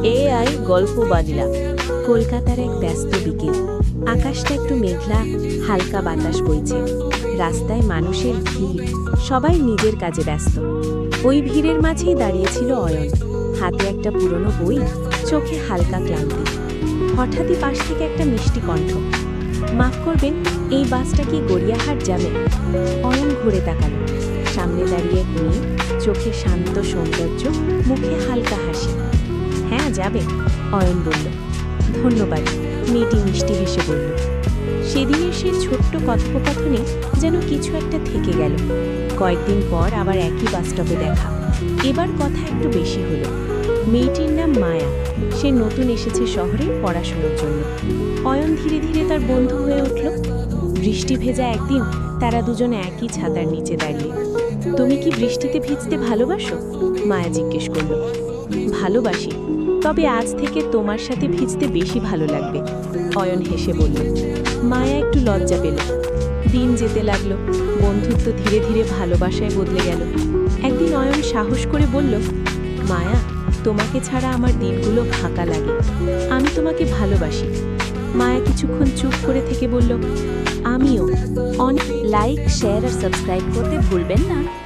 AI গল্প বাংলা। কলকাতার এক ব্যস্ত বিকেল। আকাশটা একটু মেঘলা, হালকা বাতাস বইছে। রাস্তায় মানুষের ভিড়, সবাই নিজের কাজে ব্যস্ত। ওই ভিড়ের মাঝেই দাঁড়িয়েছিল অয়ন, হাতে একটা পুরনো বই, চোখে হালকা ক্লান্তি। হঠাৎই পাশ থেকে একটা মিষ্টি কণ্ঠ, মাফ করবেন, এই বাসটা কি গড়িয়াহাট যাবে? অয়ন ঘুরে তাকালো। সামনে দাঁড়িয়ে এক মেয়ে, চোখে শান্ত সৌন্দর্য, মুখে হালকা হাসি। হ্যাঁ যাবে, অয়ন বলল। ধন্যবাদ, মেয়েটি মিষ্টি হেসে বলল। সেদিনের সেই ছোট্ট কথোপকথনে যেন কিছু একটা থেকে গেল। কয়েকদিন পর আবার একই বাসস্টপে দেখা। এবার কথা একটু বেশি হলো। মেয়েটির নাম মায়া, সে নতুন এসেছে শহরে পড়াশোনার জন্য। অয়ন ধীরে ধীরে তার বন্ধু হয়ে উঠল। বৃষ্টি ভেজা একদিন তারা দুজনে একই ছাতার নিচে দাঁড়িয়ে। তুমি কি বৃষ্টিতে ভিজতে ভালোবাসো? মায়া জিজ্ঞেস করল। ভালোবাসি, তবে আজ থেকে তোমার সাথে ভিজতে বেশি ভালো লাগবে, অয়ন হেসে বলল। মায়া একটু লজ্জা পেল। দিন যেতে লাগলো, বন্ধুত্ব ধীরে ধীরে ভালোবাসায় বদলে গেল। একদিন অয়ন সাহস করে বলল, মায়া, তোমাকে ছাড়া আমার দিনগুলো ফাঁকা লাগে, আমি তোমাকে ভালোবাসি। মায়া কিছুক্ষণ চুপ করে থেকে বলল, আমিও। অনেক লাইক, শেয়ার আর সাবস্ক্রাইব করতে ভুলবেন না।